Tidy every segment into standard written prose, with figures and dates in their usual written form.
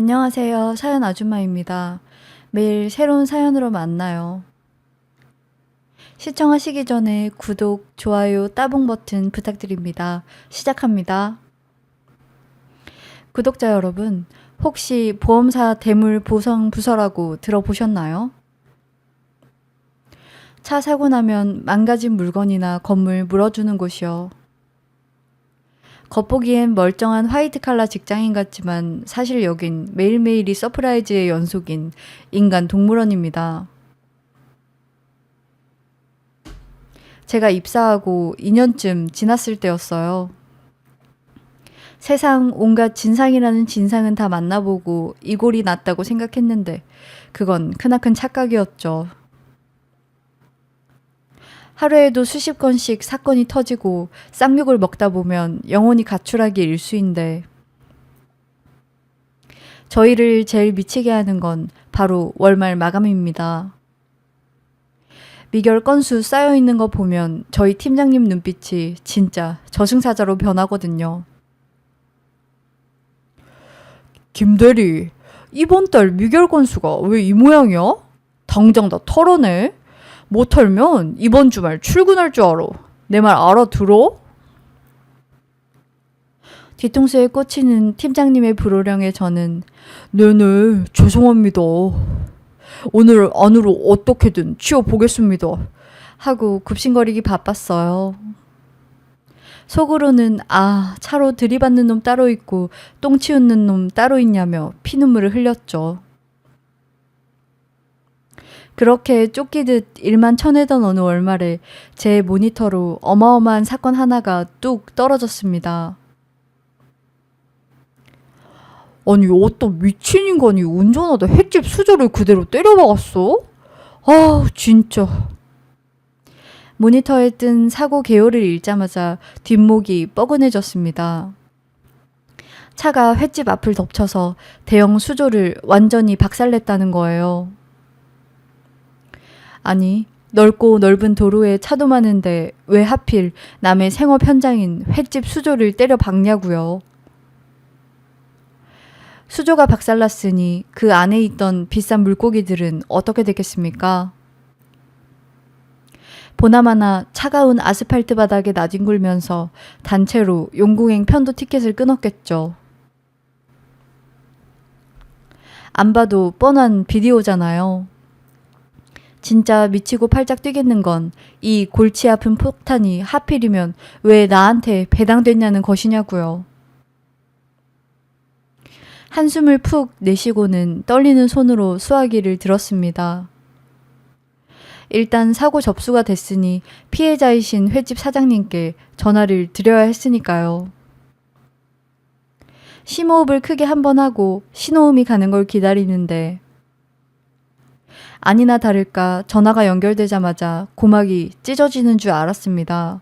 안녕하세요. 사연 아줌마입니다. 매일 새로운 사연으로 만나요. 시청하시기 전에 구독, 좋아요, 따봉 버튼 부탁드립니다. 시작합니다. 구독자 여러분, 혹시 보험사 대물 보상 부서라고 들어보셨나요? 차 사고 나면 망가진 물건이나 건물 물어주는 곳이요. 겉보기엔 멀쩡한 화이트 칼라 직장인 같지만 사실 여긴 매일매일이 서프라이즈의 연속인 인간 동물원입니다. 제가 입사하고 2년쯤 지났을 때였어요. 세상 온갖 진상이라는 진상은 다 만나보고 이골이 낫다고 생각했는데 그건 크나큰 착각이었죠. 하루에도 수십 건씩 사건이 터지고 쌍욕을 먹다 보면 영혼이 가출하기 일쑤인데 저희를 제일 미치게 하는 건 바로 월말 마감입니다. 미결 건수 쌓여있는 거 보면 저희 팀장님 눈빛이 진짜 저승사자로 변하거든요. 김대리, 이번 달 미결 건수가 왜 이 모양이야? 당장 다 털어내. 못 털면 이번 주말 출근할 줄 알아. 내 말 알아들어? 뒤통수에 꽂히는 팀장님의 불호령에 저는 네네, 죄송합니다. 오늘 안으로 어떻게든 치워보겠습니다. 하고 굽신거리기 바빴어요. 속으로는 차로 들이받는 놈 따로 있고 똥 치우는 놈 따로 있냐며 피눈물을 흘렸죠. 그렇게 쫓기듯 일만 쳐내던 어느 월말에 제 모니터로 어마어마한 사건 하나가 뚝 떨어졌습니다. 아니 어떤 미친 인간이 운전하다 횟집 수저를 그대로 때려박았어? 아 진짜. 모니터에 뜬 사고 개요를 읽자마자 뒷목이 뻐근해졌습니다. 차가 횟집 앞을 덮쳐서 대형 수조를 완전히 박살냈다는 거예요. 아니, 넓고 넓은 도로에 차도 많은데 왜 하필 남의 생업 현장인 횟집 수조를 때려 박냐고요. 수조가 박살났으니 그 안에 있던 비싼 물고기들은 어떻게 됐겠습니까? 보나마나 차가운 아스팔트 바닥에 나뒹굴면서 단체로 용궁행 편도 티켓을 끊었겠죠. 안 봐도 뻔한 비디오잖아요. 진짜 미치고 팔짝 뛰겠는 건 이 골치 아픈 폭탄이 하필이면 왜 나한테 배당됐냐는 것이냐고요. 한숨을 푹 내쉬고는 떨리는 손으로 수화기를 들었습니다. 일단 사고 접수가 됐으니 피해자이신 횟집 사장님께 전화를 드려야 했으니까요. 심호흡을 크게 한번 하고 신호음이 가는 걸 기다리는데 아니나 다를까 전화가 연결되자마자 고막이 찢어지는 줄 알았습니다.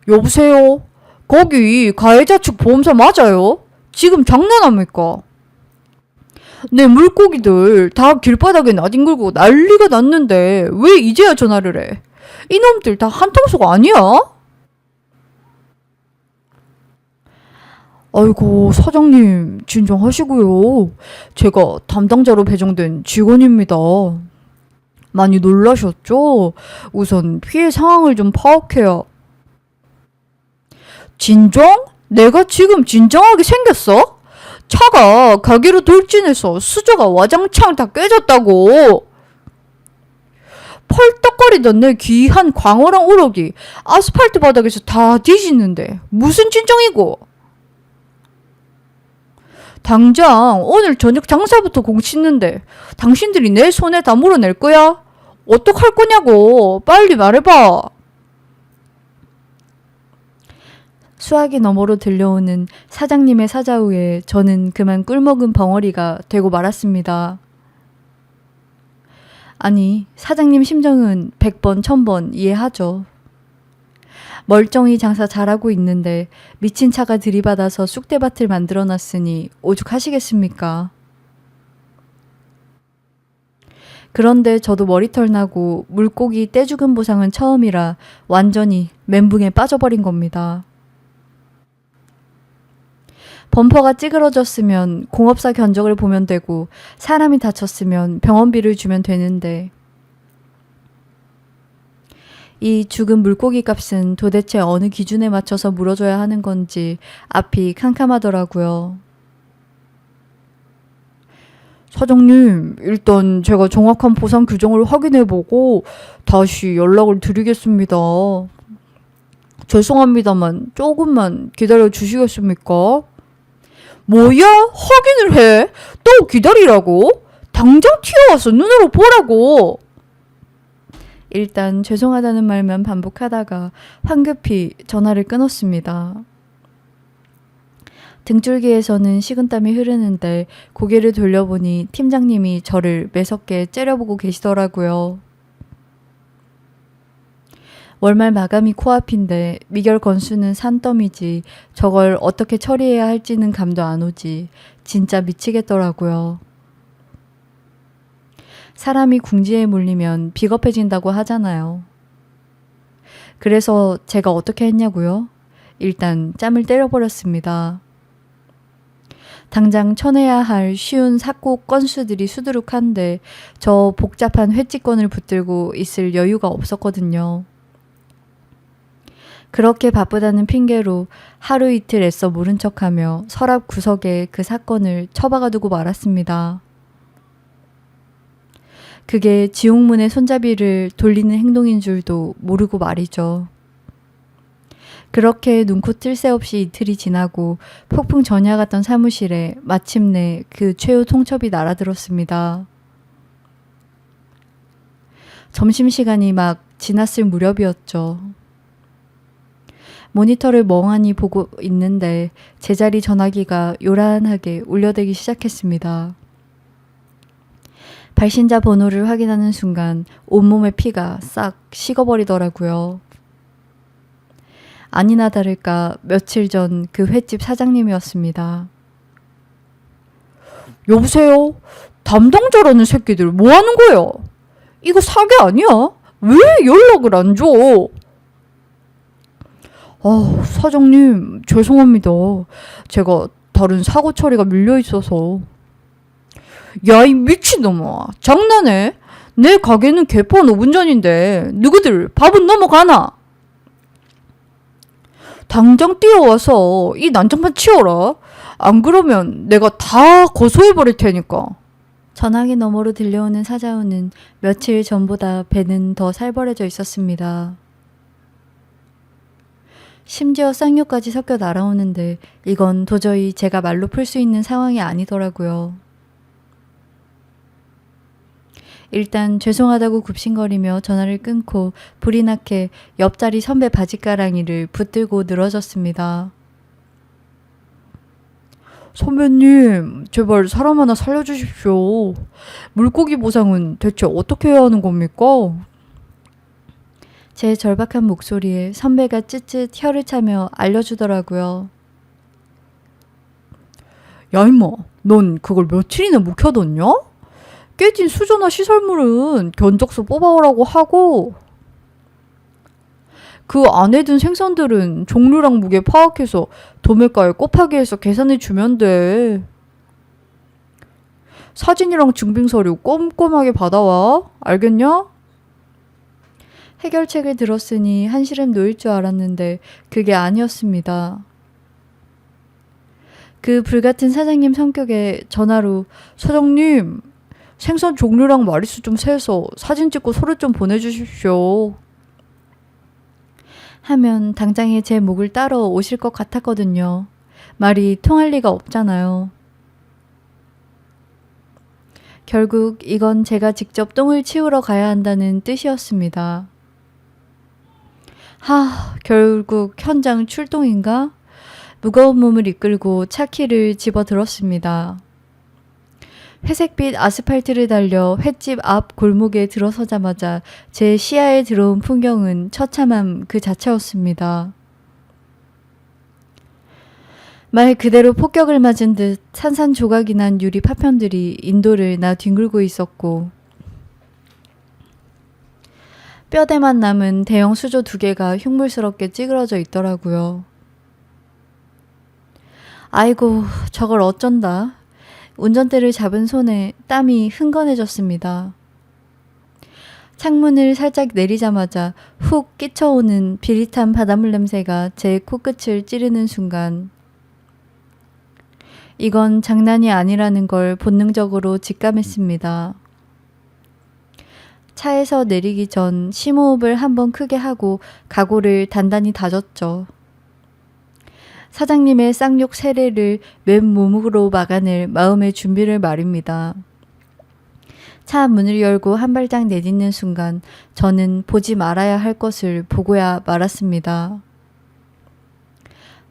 여보세요? 거기 가해자 측 보험사 맞아요? 지금 장난합니까? 내 물고기들 다 길바닥에 나뒹굴고 난리가 났는데 왜 이제야 전화를 해? 이놈들 다 한통속 아니야? 아이고 사장님 진정하시고요. 제가 담당자로 배정된 직원입니다. 많이 놀라셨죠? 우선 피해 상황을 좀 파악해야. 진정? 내가 지금 진정하게 생겼어? 차가 가게로 돌진해서 수저가 와장창 다 깨졌다고. 펄떡거리던 내 귀한 광어랑 우럭이 아스팔트 바닥에서 다 뒤지는데 무슨 진정이고? 당장 오늘 저녁 장사부터 공 치는데 당신들이 내 손에 다 물어낼 거야? 어떡할 거냐고 빨리 말해봐. 수화기 너머로 들려오는 사장님의 사자후에 저는 그만 꿀먹은 벙어리가 되고 말았습니다. 아니 사장님 심정은 100번 1000번 이해하죠. 멀쩡히 장사 잘하고 있는데 미친 차가 들이받아서 쑥대밭을 만들어놨으니 오죽하시겠습니까? 그런데 저도 머리털 나고 물고기 떼죽음 보상은 처음이라 완전히 멘붕에 빠져버린 겁니다. 범퍼가 찌그러졌으면 공업사 견적을 보면 되고 사람이 다쳤으면 병원비를 주면 되는데 이 죽은 물고기 값은 도대체 어느 기준에 맞춰서 물어줘야 하는 건지 앞이 캄캄하더라고요. 사장님, 일단 제가 정확한 보상 규정을 확인해보고 다시 연락을 드리겠습니다. 죄송합니다만 조금만 기다려 주시겠습니까? 뭐야? 확인을 해? 또 기다리라고? 당장 튀어와서 눈으로 보라고! 일단 죄송하다는 말만 반복하다가 황급히 전화를 끊었습니다. 등줄기에서는 식은땀이 흐르는데 고개를 돌려보니 팀장님이 저를 매섭게 째려보고 계시더라고요. 월말 마감이 코앞인데 미결 건수는 산더미지 저걸 어떻게 처리해야 할지는 감도 안 오지. 진짜 미치겠더라고요. 사람이 궁지에 몰리면 비겁해진다고 하잖아요. 그래서 제가 어떻게 했냐고요? 일단 짬을 때려버렸습니다. 당장 쳐내야 할 쉬운 삭곡 건수들이 수두룩한데 저 복잡한 회칙권을 붙들고 있을 여유가 없었거든요. 그렇게 바쁘다는 핑계로 하루 이틀 애써 모른 척하며 서랍 구석에 그 사건을 처박아두고 말았습니다. 그게 지옥문의 손잡이를 돌리는 행동인 줄도 모르고 말이죠. 그렇게 눈코 뜰 새 없이 이틀이 지나고 폭풍 전야 같던 사무실에 마침내 그 최후 통첩이 날아들었습니다. 점심시간이 막 지났을 무렵이었죠. 모니터를 멍하니 보고 있는데 제자리 전화기가 요란하게 울려대기 시작했습니다. 발신자 번호를 확인하는 순간 온몸의 피가 싹 식어버리더라고요. 아니나 다를까 며칠 전 그 횟집 사장님이었습니다. 여보세요? 담당자라는 새끼들 뭐 하는 거야? 이거 사기 아니야? 왜 연락을 안 줘? 사장님 죄송합니다. 제가 다른 사고 처리가 밀려 있어서. 야, 이 미친놈아. 장난해? 내 가게는 개판 5분 전인데 누구들 밥은 넘어가나? 당장 뛰어와서 이 난장판 치워라. 안 그러면 내가 다 고소해버릴 테니까. 전화기 너머로 들려오는 사자우는 며칠 전보다 배는 더 살벌해져 있었습니다. 심지어 쌍욕까지 섞여 날아오는데 이건 도저히 제가 말로 풀 수 있는 상황이 아니더라고요. 일단 죄송하다고 굽신거리며 전화를 끊고 불이 나게 옆자리 선배 바지가랑이를 붙들고 늘어졌습니다. 선배님, 제발 사람 하나 살려주십시오. 물고기 보상은 대체 어떻게 해야 하는 겁니까? 제 절박한 목소리에 선배가 쯧쯧 혀를 차며 알려주더라고요. 야 임마, 넌 그걸 며칠이나 묵혀뒀냐? 깨진 수조나 시설물은 견적서 뽑아오라고 하고 그 안에 든 생선들은 종류랑 무게 파악해서 도매가에 곱하기해서 계산해 주면 돼. 사진이랑 증빙서류 꼼꼼하게 받아와. 알겠냐? 해결책을 들었으니 한시름 놓일 줄 알았는데 그게 아니었습니다. 그 불같은 사장님 성격에 전화로 사장님 생선 종류랑 마리수 좀 세서 사진 찍고 서류 좀 보내주십시오. 하면 당장에 제 목을 따러 오실 것 같았거든요. 말이 통할 리가 없잖아요. 결국 이건 제가 직접 똥을 치우러 가야 한다는 뜻이었습니다. 결국 현장 출동인가? 무거운 몸을 이끌고 차키를 집어들었습니다. 회색빛 아스팔트를 달려 횟집 앞 골목에 들어서자마자 제 시야에 들어온 풍경은 처참함 그 자체였습니다. 말 그대로 폭격을 맞은 듯 산산조각이 난 유리 파편들이 인도를 나 뒹굴고 있었고 뼈대만 남은 대형 수조 2개가 흉물스럽게 찌그러져 있더라고요. 아이고, 저걸 어쩐다. 운전대를 잡은 손에 땀이 흥건해졌습니다. 창문을 살짝 내리자마자 훅 끼쳐오는 비릿한 바닷물 냄새가 제 코끝을 찌르는 순간 이건 장난이 아니라는 걸 본능적으로 직감했습니다. 차에서 내리기 전 심호흡을 한번 크게 하고 각오를 단단히 다졌죠. 사장님의 쌍욕 세례를 맨몸으로 막아낼 마음의 준비를 말입니다. 차 문을 열고 한 발짝 내딛는 순간 저는 보지 말아야 할 것을 보고야 말았습니다.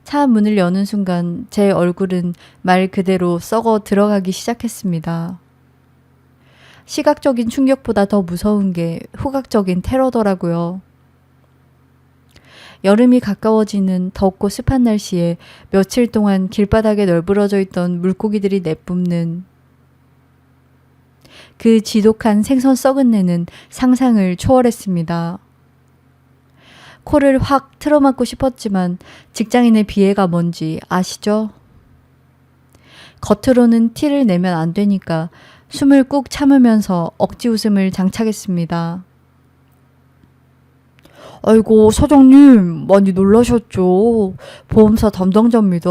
차 문을 여는 순간 제 얼굴은 말 그대로 썩어 들어가기 시작했습니다. 시각적인 충격보다 더 무서운 게 후각적인 테러더라고요. 여름이 가까워지는 덥고 습한 날씨에 며칠 동안 길바닥에 널브러져 있던 물고기들이 내뿜는 그 지독한 생선 썩은 내는 상상을 초월했습니다. 코를 확 틀어막고 싶었지만 직장인의 비애가 뭔지 아시죠? 겉으로는 티를 내면 안 되니까 숨을 꾹 참으면서 억지 웃음을 장착했습니다. 아이고, 사장님, 많이 놀라셨죠? 보험사 담당자입니다.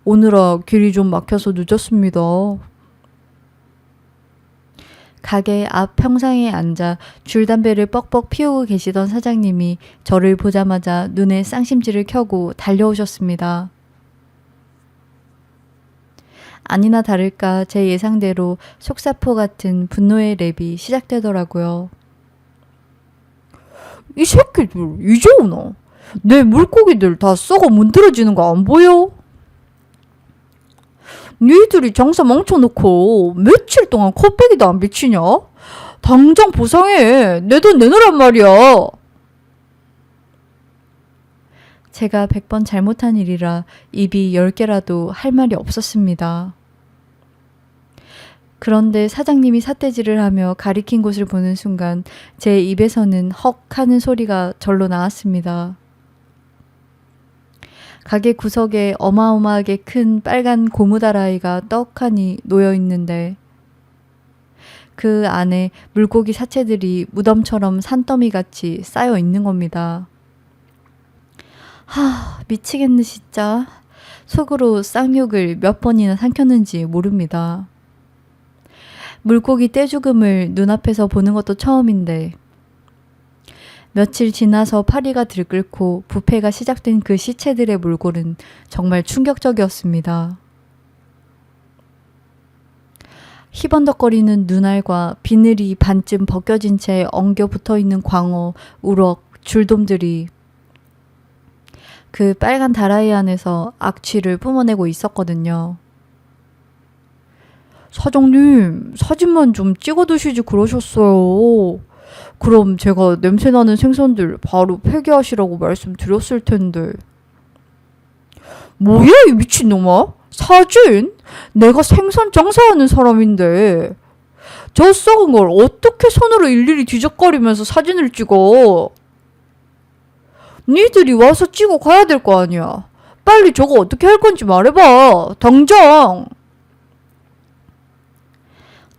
오느라 길이 좀 막혀서 늦었습니다. 가게 앞 평상에 앉아 줄담배를 뻑뻑 피우고 계시던 사장님이 저를 보자마자 눈에 쌍심지를 켜고 달려오셨습니다. 아니나 다를까 제 예상대로 속사포 같은 분노의 랩이 시작되더라고요. 이 새끼들 이제 오나? 내 물고기들 다 썩어 문드러지는 거 안 보여? 니들이 장사 망쳐놓고 며칠 동안 코빼기도 안 비치냐? 당장 보상해. 내 돈 내놓으란 말이야. 제가 100번 잘못한 일이라 입이 10개라도 할 말이 없었습니다. 그런데 사장님이 삿대질을 하며 가리킨 곳을 보는 순간 제 입에서는 헉 하는 소리가 절로 나왔습니다. 가게 구석에 어마어마하게 큰 빨간 고무다라이가 떡하니 놓여 있는데 그 안에 물고기 사체들이 무덤처럼 산더미같이 쌓여 있는 겁니다. 미치겠네 진짜. 속으로 쌍욕을 몇 번이나 삼켰는지 모릅니다. 물고기 떼죽음을 눈앞에서 보는 것도 처음인데 며칠 지나서 파리가 들끓고 부패가 시작된 그 시체들의 몰골은 정말 충격적이었습니다. 희번덕거리는 눈알과 비늘이 반쯤 벗겨진 채 엉겨 붙어있는 광어, 우럭, 줄돔들이 그 빨간 다라이 안에서 악취를 뿜어내고 있었거든요. 사장님, 사진만 좀 찍어두시지 그러셨어요. 그럼 제가 냄새나는 생선들 바로 폐기하시라고 말씀드렸을 텐데. 뭐야 이 미친놈아? 사진? 내가 생선 장사하는 사람인데 저 썩은 걸 어떻게 손으로 일일이 뒤적거리면서 사진을 찍어? 니들이 와서 찍어 가야 될 거 아니야. 빨리 저거 어떻게 할 건지 말해봐. 당장.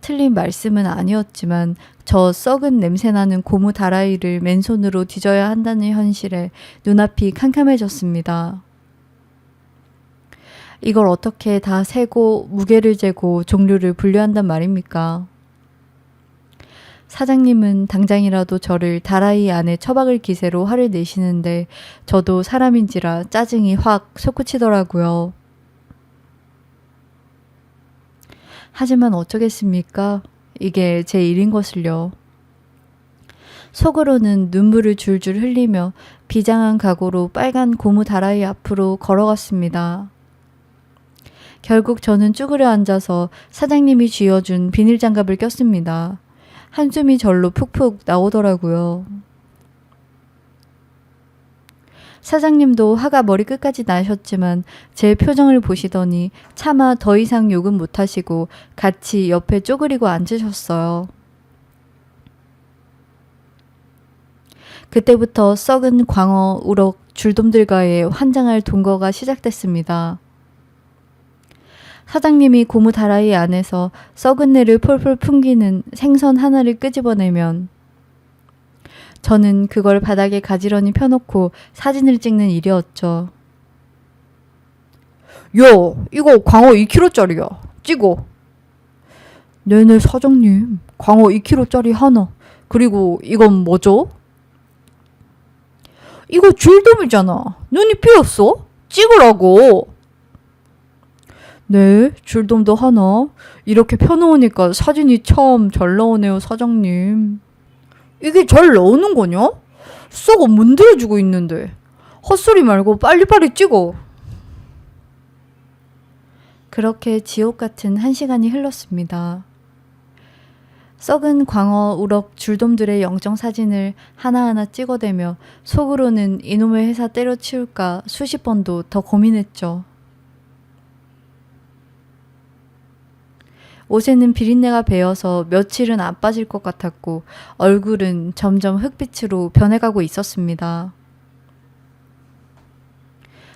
틀린 말씀은 아니었지만 저 썩은 냄새나는 고무 다라이를 맨손으로 뒤져야 한다는 현실에 눈앞이 캄캄해졌습니다. 이걸 어떻게 다 세고 무게를 재고 종류를 분류한단 말입니까? 사장님은 당장이라도 저를 다라이 안에 처박을 기세로 화를 내시는데 저도 사람인지라 짜증이 확 솟구치더라고요. 하지만 어쩌겠습니까? 이게 제 일인 것을요. 속으로는 눈물을 줄줄 흘리며 비장한 각오로 빨간 고무 다라이 앞으로 걸어갔습니다. 결국 저는 쭈그려 앉아서 사장님이 쥐어준 비닐장갑을 꼈습니다. 한숨이 절로 푹푹 나오더라고요. 사장님도 화가 머리끝까지 나셨지만 제 표정을 보시더니 차마 더 이상 욕은 못하시고 같이 옆에 쪼그리고 앉으셨어요. 그때부터 썩은 광어, 우럭, 줄돔들과의 환장할 동거가 시작됐습니다. 사장님이 고무 다라이 안에서 썩은 내를 폴폴 풍기는 생선 하나를 끄집어내면 저는 그걸 바닥에 가지런히 펴놓고 사진을 찍는 일이었죠. 야, 이거 광어 2kg짜리야. 찍어. 네네 사장님, 광어 2kg짜리 하나. 그리고 이건 뭐죠? 이거 줄돔이잖아. 눈이 삐었어? 찍으라고. 네, 줄돔도 하나. 이렇게 펴놓으니까 사진이 참 잘 나오네요, 사장님. 이게 잘 나오는 거냐? 썩어 문드러지고 있는데. 헛소리 말고 빨리빨리 찍어. 그렇게 지옥 같은 1시간이 흘렀습니다. 썩은 광어, 우럭, 줄돔들의 영정 사진을 하나하나 찍어대며 속으로는 이놈의 회사 때려치울까 수십 번도 더 고민했죠. 옷에는 비린내가 배어서 며칠은 안 빠질 것 같았고 얼굴은 점점 흑빛으로 변해가고 있었습니다.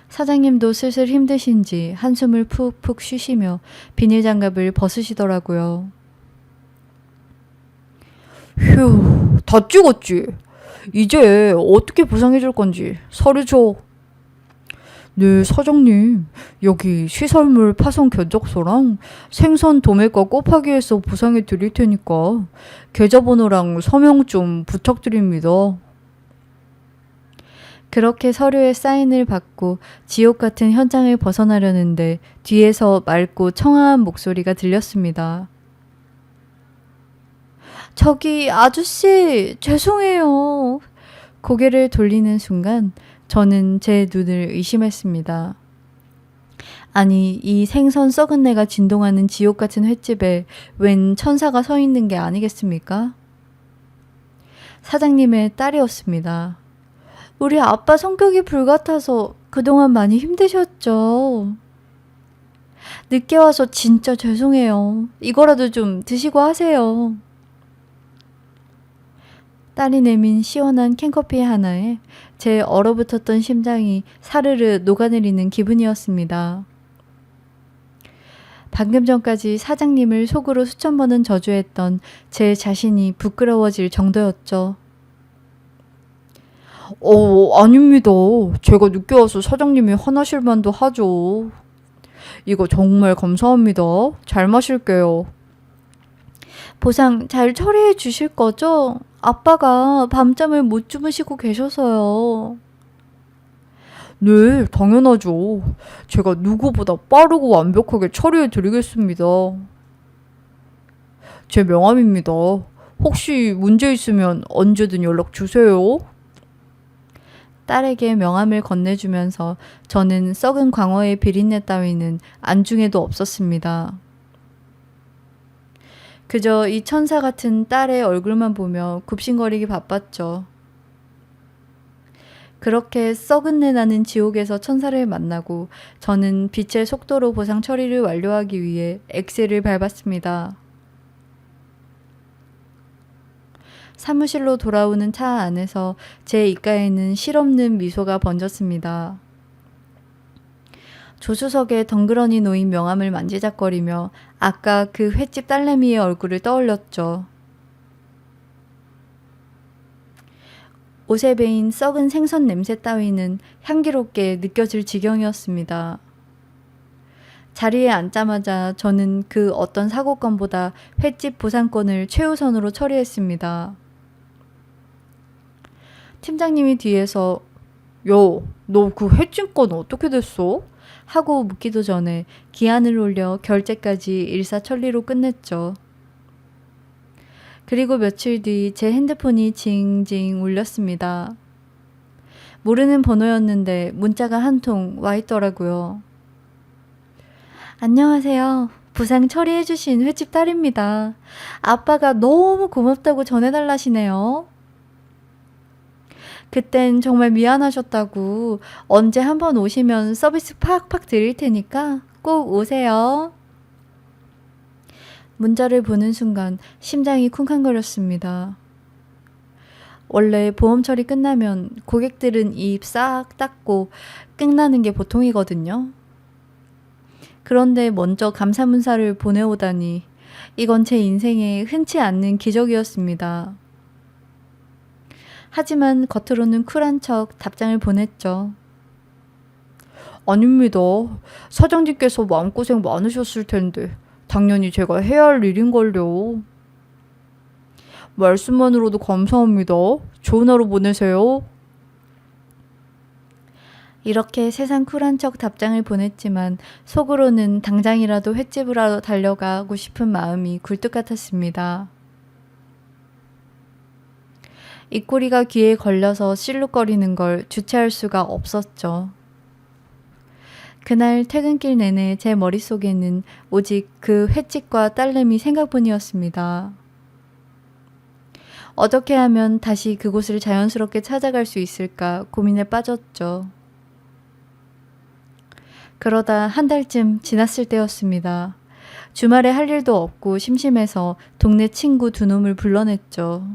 사장님도 슬슬 힘드신지 한숨을 푹푹 쉬시며 비닐장갑을 벗으시더라고요. 휴, 다 찍었지. 이제 어떻게 보상해줄 건지 서류 줘. 네, 사장님. 여기 시설물 파손 견적서랑 생선 도매가 곱하기해서 보상해 드릴 테니까 계좌번호랑 서명 좀 부탁드립니다. 그렇게 서류에 사인을 받고 지옥 같은 현장을 벗어나려는데 뒤에서 맑고 청아한 목소리가 들렸습니다. 저기 아저씨 죄송해요. 고개를 돌리는 순간 저는 제 눈을 의심했습니다. 아니 이 생선 썩은 내가 진동하는 지옥 같은 횟집에 웬 천사가 서 있는 게 아니겠습니까? 사장님의 딸이었습니다. 우리 아빠 성격이 불같아서 그동안 많이 힘드셨죠. 늦게 와서 진짜 죄송해요. 이거라도 좀 드시고 하세요. 딸이 내민 시원한 캔커피 하나에 제 얼어붙었던 심장이 사르르 녹아내리는 기분이었습니다. 방금 전까지 사장님을 속으로 수천 번은 저주했던 제 자신이 부끄러워질 정도였죠. 아닙니다. 제가 늦게 와서 사장님이 화나실 만도 하죠. 이거 정말 감사합니다. 잘 마실게요. 보상 잘 처리해 주실 거죠? 아빠가 밤잠을 못 주무시고 계셔서요. 네, 당연하죠. 제가 누구보다 빠르고 완벽하게 처리해 드리겠습니다. 제 명함입니다. 혹시 문제 있으면 언제든 연락 주세요. 딸에게 명함을 건네주면서 저는 썩은 광어의 비린내 따위는 안중에도 없었습니다. 그저 이 천사 같은 딸의 얼굴만 보며 굽신거리기 바빴죠. 그렇게 썩은 내 나는 지옥에서 천사를 만나고 저는 빛의 속도로 보상 처리를 완료하기 위해 엑셀을 밟았습니다. 사무실로 돌아오는 차 안에서 제 입가에는 실없는 미소가 번졌습니다. 조수석에 덩그러니 놓인 명함을 만지작거리며 아까 그 횟집 딸내미의 얼굴을 떠올렸죠. 옷에 배인 썩은 생선 냄새 따위는 향기롭게 느껴질 지경이었습니다. 자리에 앉자마자 저는 그 어떤 사고건보다 횟집 보상권을 최우선으로 처리했습니다. 팀장님이 뒤에서 야, 너 그 횟집 건 어떻게 됐어? 하고 묻기도 전에 기한을 올려 결제까지 일사천리로 끝냈죠. 그리고 며칠 뒤 제 핸드폰이 징징 울렸습니다. 모르는 번호였는데 문자가 한 통 와 있더라고요. 안녕하세요. 부상 처리해주신 횟집 딸입니다. 아빠가 너무 고맙다고 전해달라시네요. 그땐 정말 미안하셨다고 언제 한번 오시면 서비스 팍팍 드릴 테니까 꼭 오세요. 문자를 보는 순간 심장이 쿵쾅거렸습니다. 원래 보험 처리 끝나면 고객들은 입 싹 닦고 끝나는 게 보통이거든요. 그런데 먼저 감사문사를 보내오다니 이건 제 인생에 흔치 않는 기적이었습니다. 하지만 겉으로는 쿨한 척 답장을 보냈죠. 아닙니다. 사장님께서 마음고생 많으셨을 텐데 당연히 제가 해야 할 일인걸요. 말씀만으로도 감사합니다. 좋은 하루 보내세요. 이렇게 세상 쿨한 척 답장을 보냈지만 속으로는 당장이라도 횟집으로 달려가고 싶은 마음이 굴뚝 같았습니다. 입꼬리가 귀에 걸려서 실룩거리는 걸 주체할 수가 없었죠. 그날 퇴근길 내내 제 머릿속에는 오직 그 횟집과 딸내미 생각뿐이었습니다. 어떻게 하면 다시 그곳을 자연스럽게 찾아갈 수 있을까 고민에 빠졌죠. 그러다 한 달쯤 지났을 때였습니다. 주말에 할 일도 없고 심심해서 동네 친구 두 놈을 불러냈죠.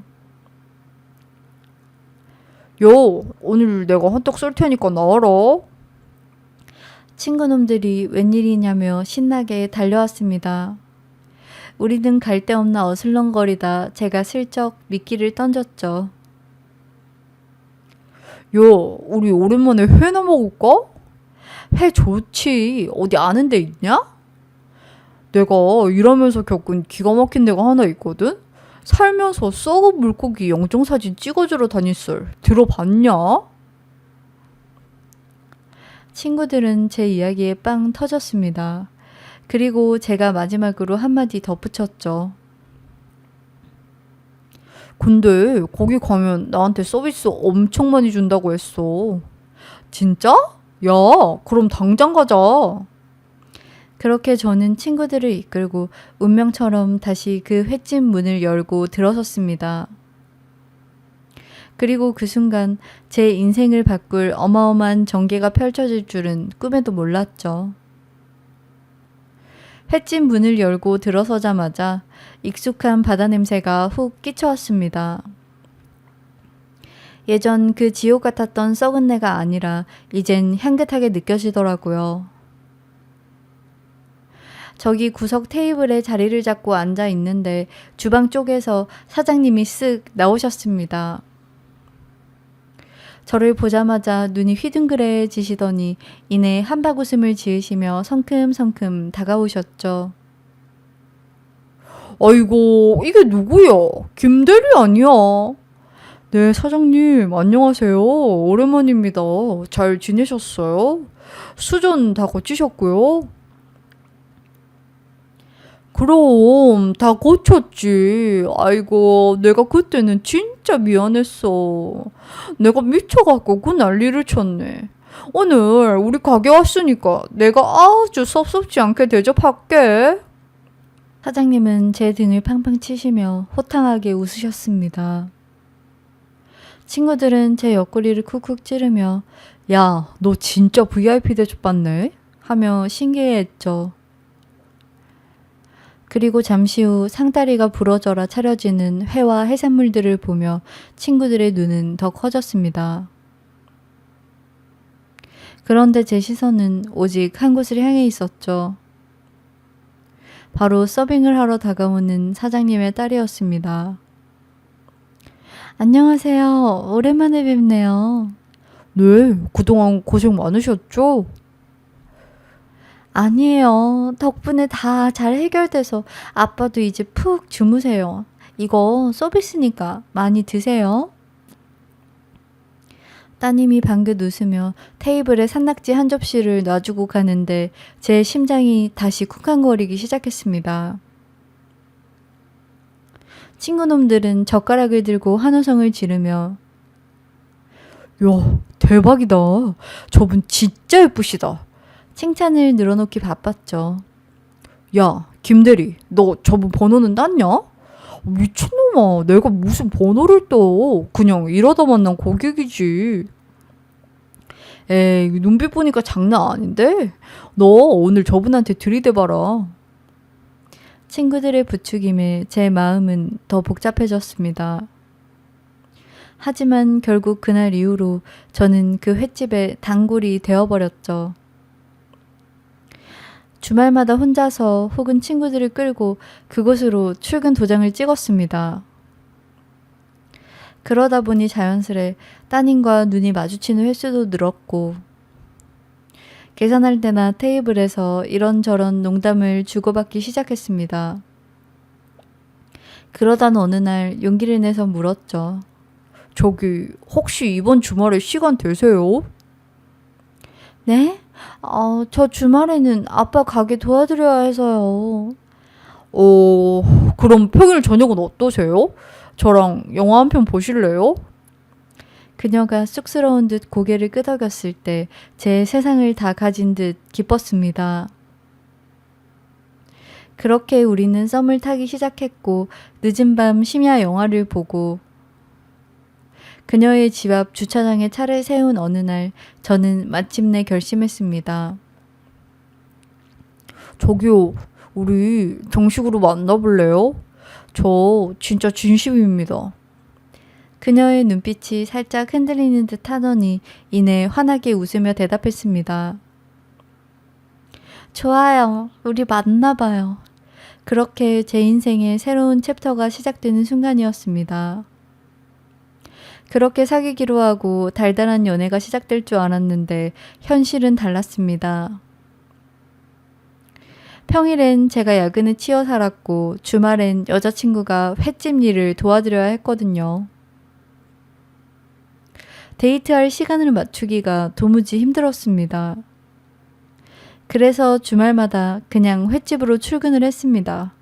야, 오늘 내가 한턱 쏠 테니까 나와라. 친구놈들이 웬일이냐며 신나게 달려왔습니다. 우리는 갈데없나 어슬렁거리다 제가 슬쩍 미끼를 던졌죠. 야, 우리 오랜만에 회나 먹을까? 회 좋지. 어디 아는 데 있냐? 내가 일하면서 겪은 기가 막힌 데가 하나 있거든? 살면서 썩은 물고기 영정사진 찍어주러 다닐 썰 들어봤냐? 친구들은 제 이야기에 빵 터졌습니다. 그리고 제가 마지막으로 한마디 덧붙였죠. 근데 거기 가면 나한테 서비스 엄청 많이 준다고 했어. 진짜? 야, 그럼 당장 가자. 그렇게 저는 친구들을 이끌고 운명처럼 다시 그 횟집 문을 열고 들어섰습니다. 그리고 그 순간 제 인생을 바꿀 어마어마한 전개가 펼쳐질 줄은 꿈에도 몰랐죠. 횟집 문을 열고 들어서자마자 익숙한 바다 냄새가 훅 끼쳐왔습니다. 예전 그 지옥 같았던 썩은 내가 아니라 이젠 향긋하게 느껴지더라고요. 저기 구석 테이블에 자리를 잡고 앉아 있는데 주방 쪽에서 사장님이 쓱 나오셨습니다. 저를 보자마자 눈이 휘둥그레지시더니 이내 한박웃음을 지으시며 성큼성큼 다가오셨죠. 아이고, 이게 누구야? 김대리 아니야? 네, 사장님, 안녕하세요. 오랜만입니다. 잘 지내셨어요? 수전 다 고치셨고요? 그럼 다 고쳤지. 아이고, 내가 그때는 진짜 미안했어. 내가 미쳐갖고 그 난리를 쳤네. 오늘 우리 가게 왔으니까 내가 아주 섭섭지 않게 대접할게. 사장님은 제 등을 팡팡 치시며 호탕하게 웃으셨습니다. 친구들은 제 옆구리를 쿡쿡 찌르며 야, 너 진짜 VIP 대접받네? 하며 신기해했죠. 그리고 잠시 후 상다리가 부러져라 차려지는 회와 해산물들을 보며 친구들의 눈은 더 커졌습니다. 그런데 제 시선은 오직 한 곳을 향해 있었죠. 바로 서빙을 하러 다가오는 사장님의 딸이었습니다. 안녕하세요. 오랜만에 뵙네요. 네, 그동안 고생 많으셨죠? 아니에요. 덕분에 다 잘 해결돼서 아빠도 이제 푹 주무세요. 이거 서비스니까 많이 드세요. 따님이 방긋 웃으며 테이블에 산낙지 한 접시를 놔주고 가는데 제 심장이 다시 쿵쾅거리기 시작했습니다. 친구놈들은 젓가락을 들고 환호성을 지르며 야, 대박이다. 저분 진짜 예쁘시다. 칭찬을 늘어놓기 바빴죠. 야, 김대리, 너 저분 번호는 땄냐? 미친놈아, 내가 무슨 번호를 떠. 그냥 일하다 만난 고객이지. 에이, 눈빛 보니까 장난 아닌데? 너 오늘 저분한테 들이대봐라. 친구들의 부추김에 제 마음은 더 복잡해졌습니다. 하지만 결국 그날 이후로 저는 그 횟집의 단골이 되어버렸죠. 주말마다 혼자서 혹은 친구들을 끌고 그곳으로 출근 도장을 찍었습니다. 그러다 보니 자연스레 따님과 눈이 마주치는 횟수도 늘었고 계산할 때나 테이블에서 이런저런 농담을 주고받기 시작했습니다. 그러던 어느 날 용기를 내서 물었죠. 저기 혹시 이번 주말에 시간 되세요? 네? 저 주말에는 아빠 가게 도와드려야 해서요. 그럼 평일 저녁은 어떠세요? 저랑 영화 한 편 보실래요? 그녀가 쑥스러운 듯 고개를 끄덕였을 때 제 세상을 다 가진 듯 기뻤습니다. 그렇게 우리는 썸을 타기 시작했고 늦은 밤 심야 영화를 보고 그녀의 집 앞 주차장에 차를 세운 어느 날 저는 마침내 결심했습니다. 저기요, 우리 정식으로 만나볼래요? 저 진짜 진심입니다. 그녀의 눈빛이 살짝 흔들리는 듯 하더니 이내 환하게 웃으며 대답했습니다. 좋아요. 우리 만나봐요. 그렇게 제 인생의 새로운 챕터가 시작되는 순간이었습니다. 그렇게 사귀기로 하고 달달한 연애가 시작될 줄 알았는데 현실은 달랐습니다. 평일엔 제가 야근을 치여 살았고 주말엔 여자친구가 횟집 일을 도와드려야 했거든요. 데이트할 시간을 맞추기가 도무지 힘들었습니다. 그래서 주말마다 그냥 횟집으로 출근을 했습니다.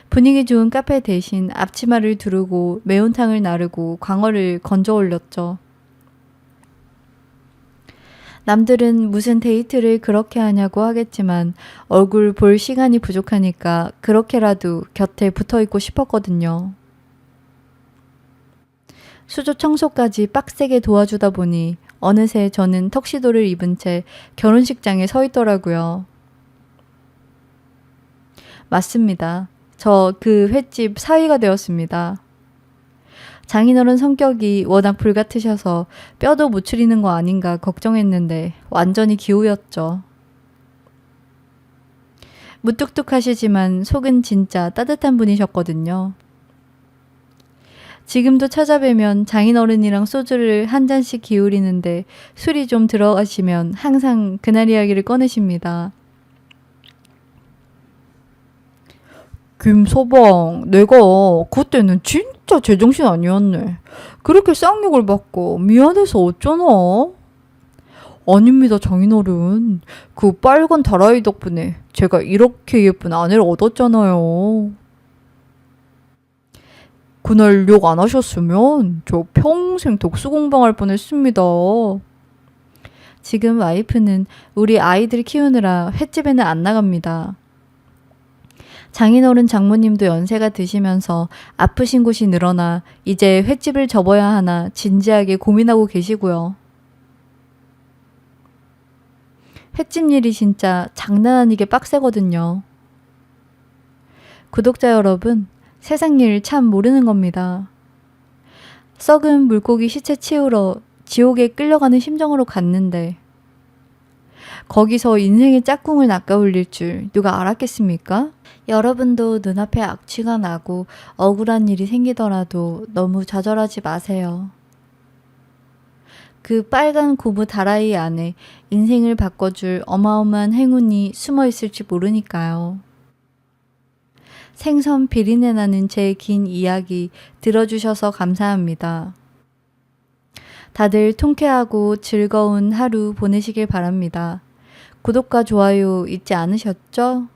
분위기 좋은 카페 대신 앞치마를 두르고 매운탕을 나르고 광어를 건져 올렸죠. 남들은 무슨 데이트를 그렇게 하냐고 하겠지만 얼굴 볼 시간이 부족하니까 그렇게라도 곁에 붙어 있고 싶었거든요. 수조 청소까지 빡세게 도와주다 보니 어느새 저는 턱시도를 입은 채 결혼식장에 서 있더라고요. 맞습니다. 저 그 횟집 사위가 되었습니다. 장인어른 성격이 워낙 불같으셔서 뼈도 못 추리는 거 아닌가 걱정했는데 완전히 기우였죠. 무뚝뚝하시지만 속은 진짜 따뜻한 분이셨거든요. 지금도 찾아뵈면 장인어른이랑 소주를 한 잔씩 기울이는데 술이 좀 들어가시면 항상 그날 이야기를 꺼내십니다. 김서방, 내가 그때는 진짜 제정신 아니었네. 그렇게 쌍욕을 받고 미안해서 어쩌나? 아닙니다, 장인어른. 그 빨간 다라이 덕분에 제가 이렇게 예쁜 아내를 얻었잖아요. 그날 욕 안 하셨으면 저 평생 독수 공방할 뻔했습니다. 지금 와이프는 우리 아이들 키우느라 횟집에는 안 나갑니다. 장인어른 장모님도 연세가 드시면서 아프신 곳이 늘어나 이제 횟집을 접어야 하나 진지하게 고민하고 계시고요. 횟집 일이 진짜 장난 아니게 빡세거든요. 구독자 여러분, 세상 일 참 모르는 겁니다. 썩은 물고기 시체 치우러 지옥에 끌려가는 심정으로 갔는데 거기서 인생의 짝꿍을 낚아올릴 줄 누가 알았겠습니까? 여러분도 눈앞에 악취가 나고 억울한 일이 생기더라도 너무 좌절하지 마세요. 그 빨간 고무 다라이 안에 인생을 바꿔줄 어마어마한 행운이 숨어 있을지 모르니까요. 생선 비린내 나는 제 긴 이야기 들어주셔서 감사합니다. 다들 통쾌하고 즐거운 하루 보내시길 바랍니다. 구독과 좋아요 잊지 않으셨죠?